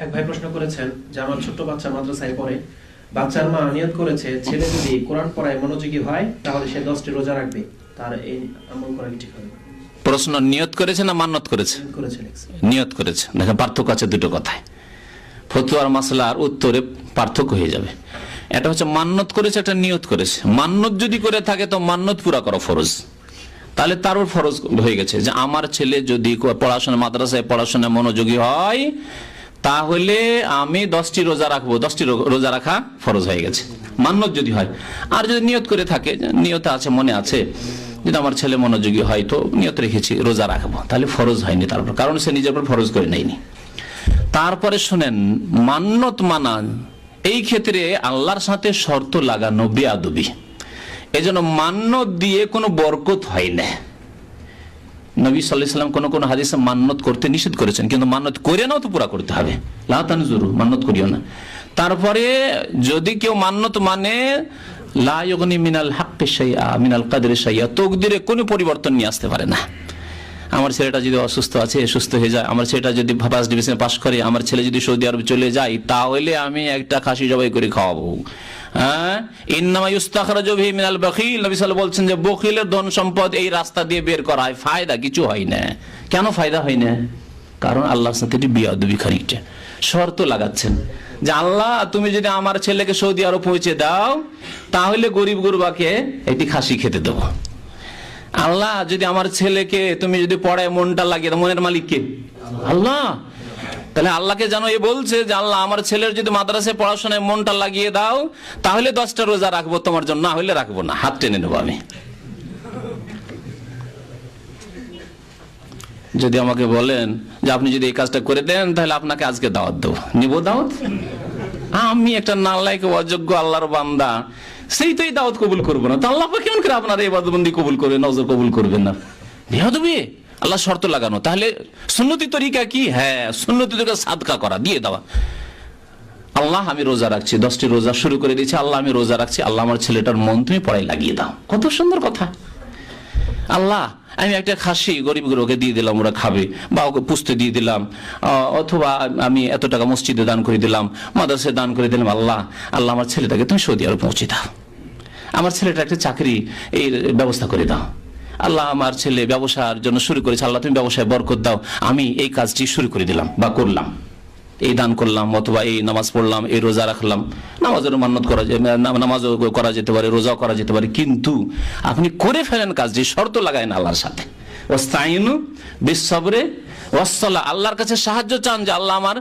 এক ভাই প্রশ্ন করেছেন যে আমার ছোট্ট বাচ্চা মাদ্রাসায় পড়ে, বাচ্চার মা নিয়ত করেছে ছেলে যদি কোরআন পড়ায় মনোযোগী হয় তাহলে সে 10টি রোজা রাখবে, তার এই আমল করা কি ঠিক হবে? প্রশ্ন নিয়ত করেছে না মান্নত করেছে? নিয়ত করেছে। দেখেন, পার্থক্য আছে দুটো কথায়। ফতুয়ার মাসলার উত্তরে পার্থক্য হয়ে যাবে। এটা হচ্ছে মান্নত করেছে, একটা নিয়ত করেছে। মান্নত যদি করে থাকে তো মান্নত পুরা করা ফরজ, তাহলে তারও ফরজ হয়ে গেছে যে আমার ছেলে যদি পড়াশোনা মাদ্রাসায় পড়াশোনায় মনোযোগী হয় তাহলে আমি 10টি রোজা রাখবো। 10টি রোজা রাখা ফরজ হয়ে গেছে, মান্নত যদি হয়। আর যদি নিয়ত করে থাকে, নিয়ত আছে, মনে আছে যদি আমার ছেলে মনোযোগী হয় তো নিয়ত রেখেছি রোজা রাখবো, তাহলে ফরজ হয়নি তার উপর, কারণ সে নিজের উপর ফরজ করে নেয়নি। তারপরে শুনেন, মান্নত মানা এই ক্ষেত্রে আল্লাহর সাথে শর্ত লাগানো বেয়াদবি। এই জন্য মান্নত দিয়ে কোনো বরকত হয় না। নবী সাল্লাল্লাহু আলাইহি ওয়াসাল্লাম কোন হাদিসে মান্নত করতে নিষেধ করেছেন, কিন্তু মান্নত করে নাও তো পুরা করতে হবে। লা তানজুরু, মান্নত করিও না। তারপরে যদি কেউ মান্নত মানে লা ইউগনি মিনাল হাক্কি শাইআ মিনাল কদরি শাইআ, তকদিরে কোনো পরিবর্তন নিয়ে আসতে পারে না। আমার ছেলেটা যদি অসুস্থ আছে, সুস্থ হয়ে যায়, আমার ছেলেটা যদি ফার্স্ট ডিভিশনে পাশ করে, আমার ছেলে যদি সৌদি আরব চলে যায়, তাহলে আমি একটা খাসি জবাই করে খাওয়াবো। ইন্নামা ইউস্তাখরাজু বিহি মিনাল বাখিল, নবী সাল্লাল্লাহু আলাইহি ওয়াসাল্লাম বলছেন যে বখিলের ধন সম্পদ এই রাস্তা দিয়ে বের করা হয়, ফায়দা কিছু হয় না। কেন ফায়দা হয় না? কারণ আল্লাহর সাথে বিয়াদবি খানিকটা শর্ত লাগাচ্ছেন যে আল্লাহ তুমি যদি আমার ছেলেকে সৌদি আরব পৌঁছে দাও তাহলে গরিব গুরবাকে একটি খাসি খেতে দেবো। আল্লাহ যদি আমার ছেলেকে তুমি যদি পড়ায় মনটা লাগিয়ে দাও, মনের মালিক কে? আল্লাহ। তাহলে আল্লাহকে জানো এ বলছে যে আল্লাহ আমার ছেলের যদি মাদ্রাসায় পড়াশোনায় মনটা লাগিয়ে দাও তাহলে 10টা রোজা রাখবো তোমার জন্য, না হলে রাখবো না, হাত টেনে নেবো আমি। যদি আমাকে বলেন যে আপনি যদি এই কাজটা করে দেন তাহলে আপনাকে আজকে দাওয়াত দেবো, নিব দাওয়াত? আমি একটা নালায়েক অযোগ্য আল্লাহর বান্দা, সেই তো এই দাওয়াত কবুল করবো না। তো আল্লাহ কেমন করে আপনার এই ইবাদতবন্দি কবুল করবেন, নজর কবুল করবেন না? বেয়াদবি। আল্লাহ শর্ত লাগানো। তাহলে সুন্নতি তরিকা কি? হ্যাঁ, সুন্নতি তরিকা সাদকা করা, দিয়ে দেওয়া। আল্লাহ আমি রোজা রাখছি, 10টি রোজা শুরু করে দিয়েছি, আল্লাহ আমি রোজা রাখছি, আল্লাহ আমার ছেলেটার মন তুমি পড়ায় লাগিয়ে দাও। কত সুন্দর কথা। আল্লাহ আমি একটা খাসি গরিব গুলোকে দিয়ে দিলাম, ওরা খাবে, বা ওকে পুষতে দিয়ে দিলাম, অথবা আমি এত টাকা মসজিদে দান করে দিলাম, মাদ্রাসায় দান করে দিলাম। আল্লাহ আল্লাহ আমার ছেলেটাকে তুমি সৌদি আরব পৌঁছে দাও, আমার ছেলেটা একটা চাকরি এই ব্যবস্থা করে দাও। আল্লাহ আমার ছেলে ব্যবসার জন্য শুরু করেছে, আল্লাহ তুমি ব্যবসায় বরকত দাও, আমি এই কাজটি শুরু করে দিলাম বা করলাম, এই দান করলাম, অথবা এই নামাজ পড়লাম, এই রোজা রাখলাম। নামাজেরও মান্নত করা যায়, নামাজও করা যেতে পারে, রোজাও করা যেতে পারে, কিন্তু আপনি করে ফেলেন কাজটি, শর্ত লাগায় না আল্লাহর সাথে। ওয়াস্তাইনু বিস সাবরি ওয়াস সালাহ, আল্লাহর কাছে সাহায্য চান যে আল্লাহ আমার